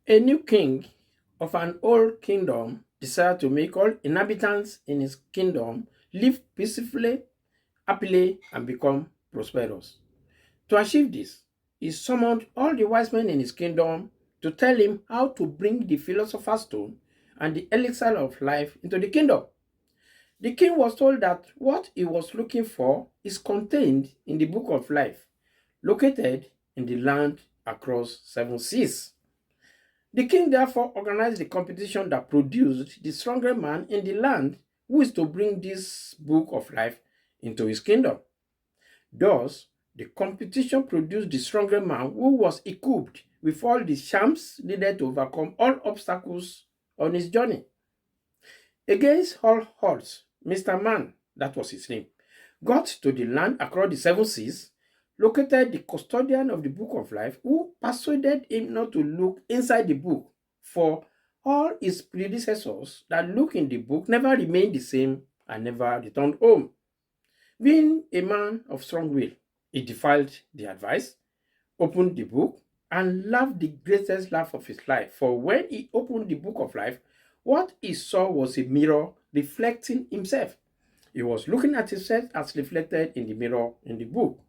A new king of an old kingdom desired to make all inhabitants in his kingdom live peacefully, happily, and become prosperous. To achieve this, he summoned all the wise men in his kingdom to tell him how to bring the philosopher's stone and the elixir of life into the kingdom. The king was told that what he was looking for is contained in the book of life, located in the land across seven seas. The king therefore organized the competition that produced the strongest man in the land who is to bring this book of life into his kingdom. Thus, the competition produced the strongest man who was equipped with all the charms needed to overcome all obstacles on his journey. Against all odds, Mr. Man, that was his name, got to the land across the seven seas, located the custodian of the book of life, who persuaded him not to look inside the book, for all his predecessors that looked in the book never remained the same and never returned home. Being a man of strong will, he defied the advice, opened the book, and laughed the greatest laugh of his life. For when he opened the book of life, what he saw was a mirror reflecting himself. He was looking at himself as reflected in the mirror in the book.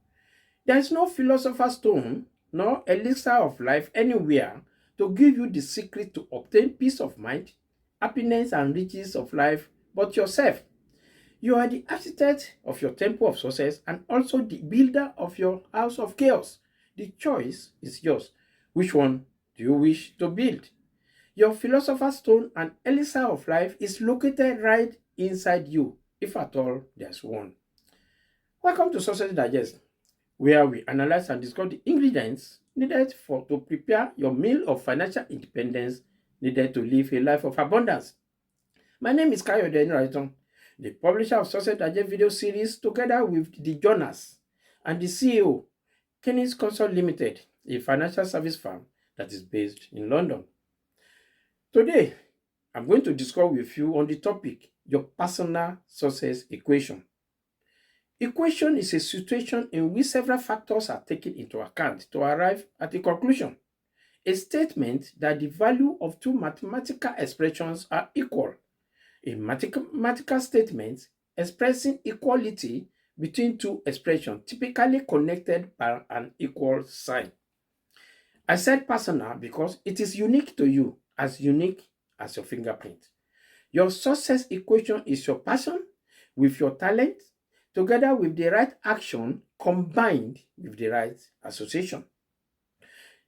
There is no philosopher's stone nor elixir of life anywhere to give you the secret to obtain peace of mind, happiness, and riches of life but yourself. You are the architect of your temple of success and also the builder of your house of chaos. The choice is yours. Which one do you wish to build? Your philosopher's stone and elixir of life is located right inside you, if at all there's one. Welcome to Success Digest, where we analyze and discuss the ingredients needed for to prepare your meal of financial independence needed to live a life of abundance. My name is Kayode Enraiton, the publisher of Success Digest video series, together with the Jonas and the CEO, Kenneth Consult Limited, a financial service firm that is based in London. Today, I'm going to discuss with you on the topic, your personal success equation. Equation is a situation in which several factors are taken into account to arrive at a conclusion. A statement that the value of two mathematical expressions are equal. A mathematical statement expressing equality between two expressions typically connected by an equal sign. I said personal because it is unique to you, as unique as your fingerprint. Your success equation is your passion with your talent, together with the right action combined with the right association.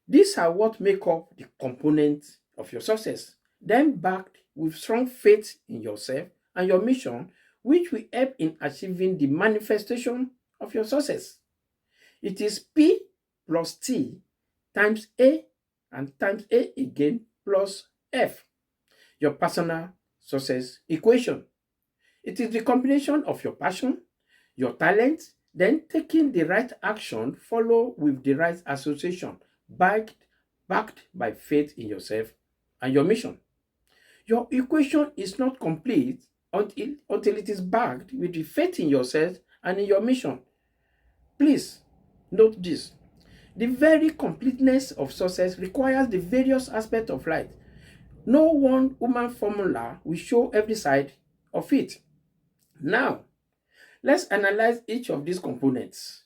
These are what make up the components of your success, then backed with strong faith in yourself and your mission, which will help in achieving the manifestation of your success. It is P plus T times A and times A again plus F, your personal success equation. It is the combination of your passion, your talent, then taking the right action, follow with the right association, backed, backed by faith in yourself and your mission. Your equation is not complete until it is backed with the faith in yourself and in your mission. Please note this. The very completeness of success requires the various aspects of life. No one human formula will show every side of it. Now, let's analyze each of these components.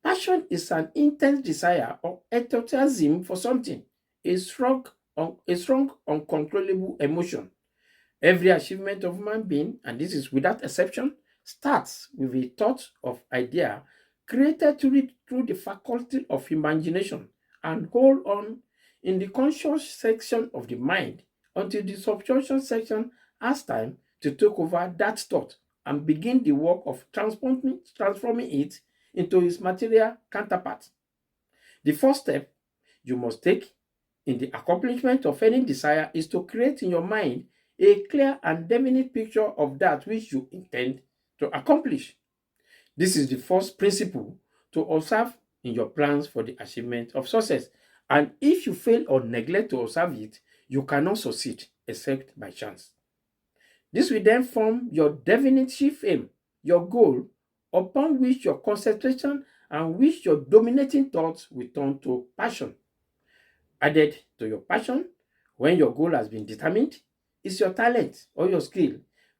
Passion is an intense desire or enthusiasm for something, a strong, uncontrollable emotion. Every achievement of human being, and this is without exception, starts with a thought of idea created through the faculty of imagination and hold on in the conscious section of the mind until the subconscious section has time to take over that thought and begin the work of transforming it into its material counterpart. The first step you must take in the accomplishment of any desire is to create in your mind a clear and definite picture of that which you intend to accomplish. This is the first principle to observe in your plans for the achievement of success. And if you fail or neglect to observe it, you cannot succeed except by chance. This will then form your definitive aim, your goal, upon which your concentration and which your dominating thoughts will turn to passion. Added to your passion, When your goal has been determined, it's your talent or your skill,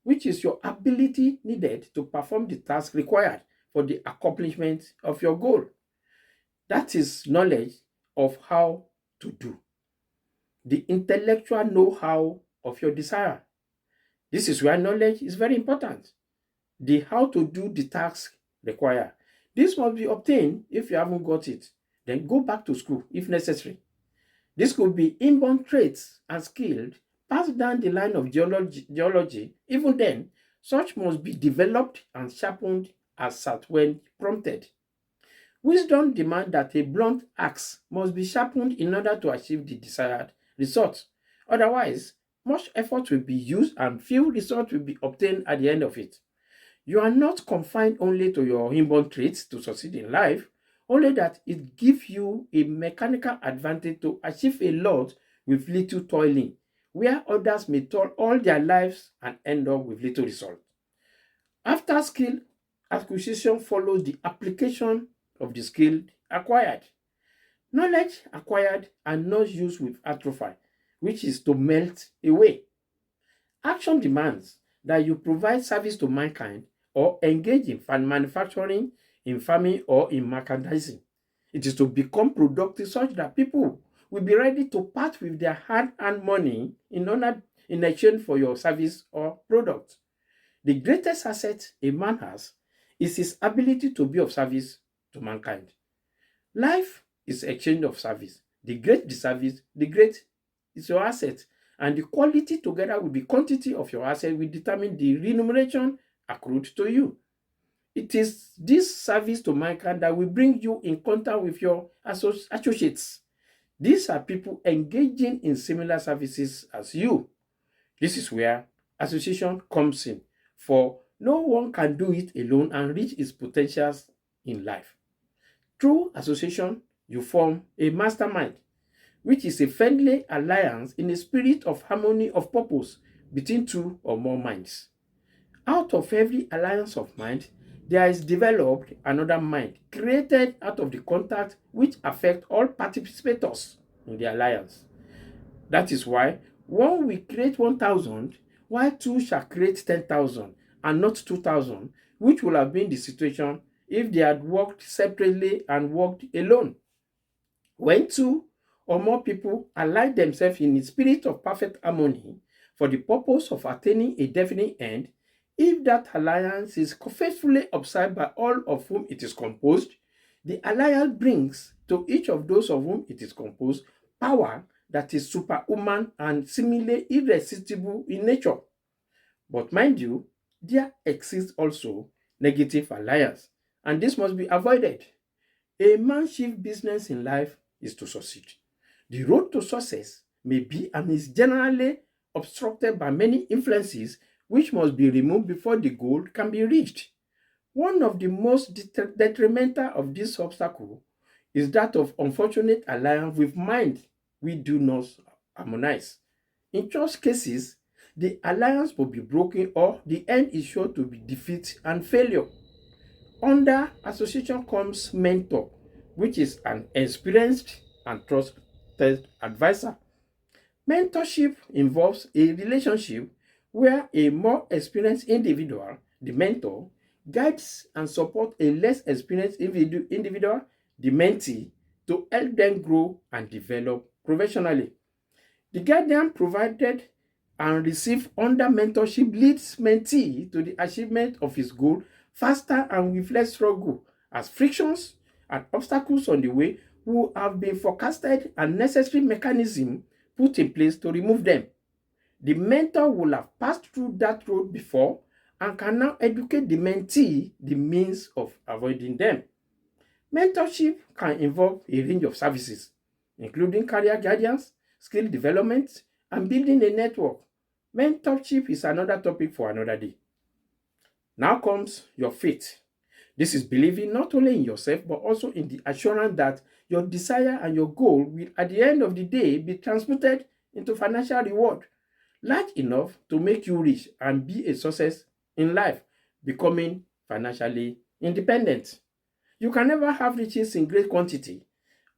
which is your ability needed to perform the task required for the accomplishment of your goal. That is knowledge of how to do, the intellectual know how of your desire. This is where knowledge is very important. The how to do the task required. This must be obtained. If you haven't got it, then go back to school if necessary. This could be inborn traits and skilled passed down the line of geology. Even then, such must be developed and sharpened as at when prompted. Wisdom demands that a blunt axe must be sharpened in order to achieve the desired result. Otherwise, much effort will be used and few results will be obtained at the end of it. You are not confined only to your inborn traits to succeed in life, only that it gives you a mechanical advantage to achieve a lot with little toiling, where others may toil all their lives and end up with little result. After skill acquisition follows the application of the skill acquired. Knowledge acquired and not used with atrophy, which is to melt away. Action demands that you provide service to mankind or engage in manufacturing, in farming, or in merchandising. It is to become productive such that people will be ready to part with their hard-earned money in exchange for your service or product. The greatest asset a man has is his ability to be of service to mankind. Life is exchange of service. The great is your asset, and the quality together with the quantity of your asset will determine the remuneration accrued to you. It is this service to mankind that will bring you in contact with your associates. These are people engaging in similar services as you. This is where association comes in, for no one can do it alone and reach its potentials in life. Through association, you form a mastermind, which is a friendly alliance in a spirit of harmony of purpose between two or more minds. Out of every alliance of mind, there is developed another mind created out of the contact which affect all participators in the alliance. That is why one will create 1,000, while two shall create 10,000 and not 2,000, which would have been the situation if they had worked separately and worked alone. When two or more people align themselves in a spirit of perfect harmony for the purpose of attaining a definite end, if that alliance is faithfully observed by all of whom it is composed, the alliance brings to each of those of whom it is composed power that is superhuman and seemingly irresistible in nature. But mind you, there exists also negative alliance, and this must be avoided. A man's chief business in life is to succeed. The road to success may be and is generally obstructed by many influences which must be removed before the goal can be reached. One of the most detrimental of this obstacle is that of unfortunate alliance with mind we do not harmonize. In such cases, the alliance will be broken or the end is sure to be defeat and failure. Under association comes mentor, which is an experienced and trusted advisor. Mentorship involves a relationship where a more experienced individual, the mentor, guides and supports a less experienced individual, the mentee, to help them grow and develop professionally. The guidance provided and received under mentorship leads mentee to the achievement of his goal faster and with less struggle, as frictions and obstacles on the way will have been forecasted and necessary mechanism put in place to remove them. The mentor will have passed through that road before and can now educate the mentee the means of avoiding them. Mentorship can involve a range of services, including career guidance, skill development, and building a network. Mentorship is another topic for another day. Now comes your faith. This is believing not only in yourself, but also in the assurance that your desire and your goal will, at the end of the day, be transmuted into financial reward, large enough to make you rich and be a success in life, becoming financially independent. You can never have riches in great quantity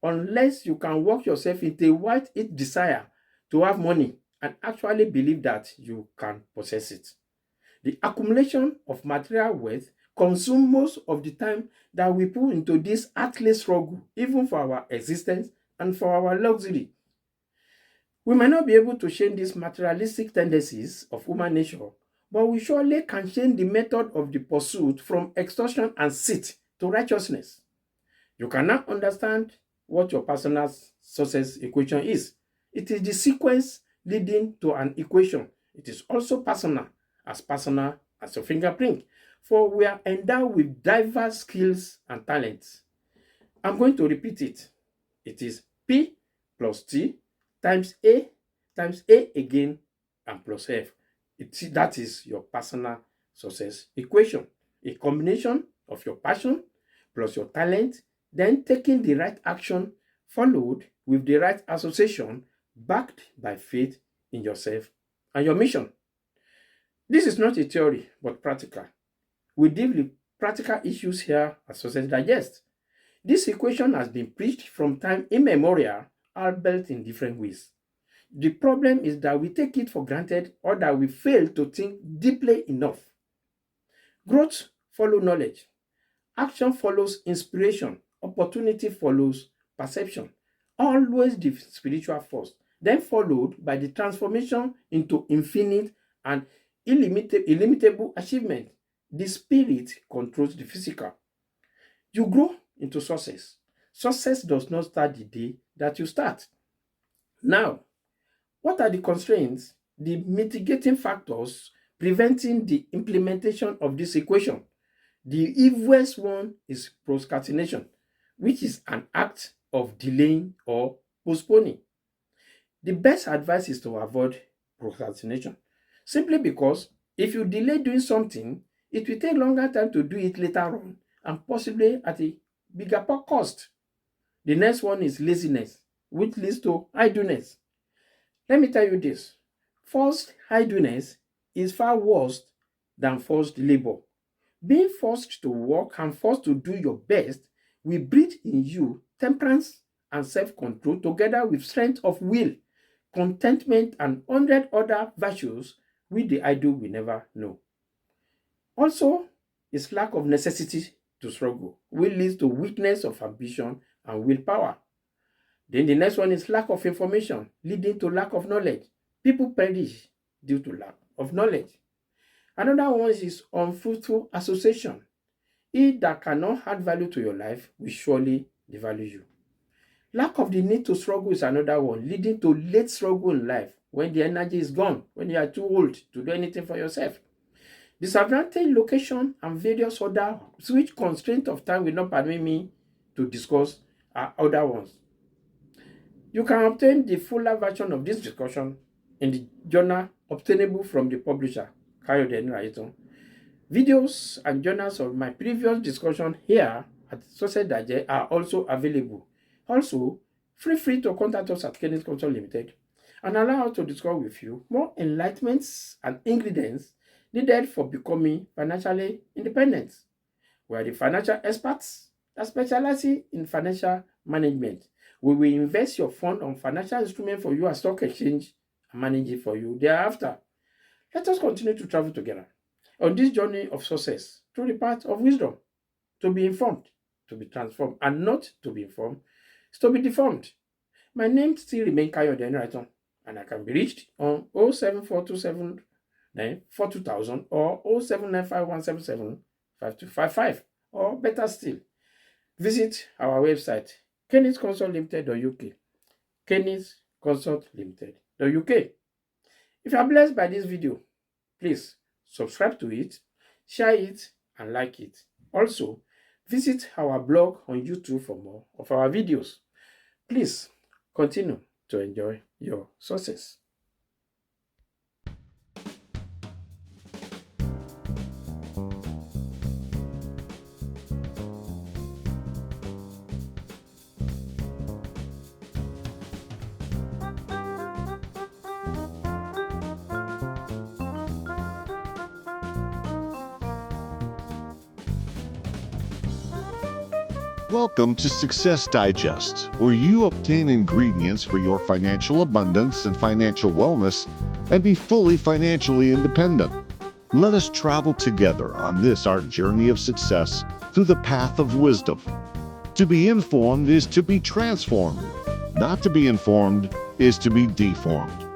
unless you can work yourself into a white-heat desire to have money and actually believe that you can possess it. The accumulation of material wealth consumes most of the time that we put into this earthly struggle, even for our existence and for our luxury. We might not be able to change these materialistic tendencies of human nature, but we surely can change the method of the pursuit from extortion and deceit to righteousness. You cannot understand what your personal success equation is. It is the sequence leading to an equation. It is also personal as your fingerprint. For we are endowed with diverse skills and talents. I'm going to repeat it. It is P plus T times A again and plus F. That is your personal success equation. A combination of your passion plus your talent, then taking the right action followed with the right association backed by faith in yourself and your mission. This is not a theory, but practical. We deal with practical issues here at Success Digest. This equation has been preached from time immemorial, albeit in different ways. The problem is that we take it for granted or that we fail to think deeply enough. Growth follows knowledge. Action follows inspiration. Opportunity follows perception. Always the spiritual first, then followed by the transformation into infinite and illimitable achievement. The spirit controls the physical. You grow into success. Success does not start the day that you start. Now, what are the constraints, the mitigating factors preventing the implementation of this equation? The easiest one is procrastination, which is an act of delaying or postponing. The best advice is to avoid procrastination, simply because if you delay doing something, it will take longer time to do it later on and possibly at a bigger cost. The next one is laziness, which leads to idleness. Let me tell you this. Forced idleness is far worse than forced labor. Being forced to work and forced to do your best will breed in you temperance and self-control together with strength of will, contentment, and 100 other virtues which the idle will never know. Also, is lack of necessity to struggle, which leads to weakness of ambition and willpower. Then the next one is lack of information, leading to lack of knowledge. People perish due to lack of knowledge. Another one is unfruitful association. He that cannot add value to your life will surely devalue you. Lack of the need to struggle is another one, leading to late struggle in life when the energy is gone, when you are too old to do anything for yourself. Disadvantage, location, and various other which constraint of time will not permit me to discuss other ones. You can obtain the fuller version of this discussion in the journal obtainable from the publisher, Kayode Enirayetan. Videos and journals of my previous discussion here at Success Digest are also available. Also, feel free to contact us at Kenneth Consult Limited and allow us to discuss with you more enlightenments and ingredients needed for becoming financially independent. We are the financial experts that specialize in financial management. We will invest your fund on financial instruments for you at stock exchange and manage it for you thereafter. Let us continue to travel together on this journey of success through the path of wisdom. To be informed, to be transformed, and not to be informed is to be deformed. My name still remains Kayode Enirayetan, and I can be reached on 07427 42,000 or 07951775255, or better still, visit our website kennethconsultlimited.uk, kennethconsultlimited.uk. If you are blessed by this video, please subscribe to it, share it, and like it. Also, visit our blog on YouTube for more of our videos. Please continue to enjoy your success. Welcome to Success Digest, where you obtain ingredients for your financial abundance and financial wellness and be fully financially independent. Let us travel together on this our journey of success through the path of wisdom. To be informed is to be transformed. Not to be informed is to be deformed.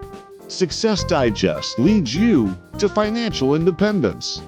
Success Digest leads you to financial independence.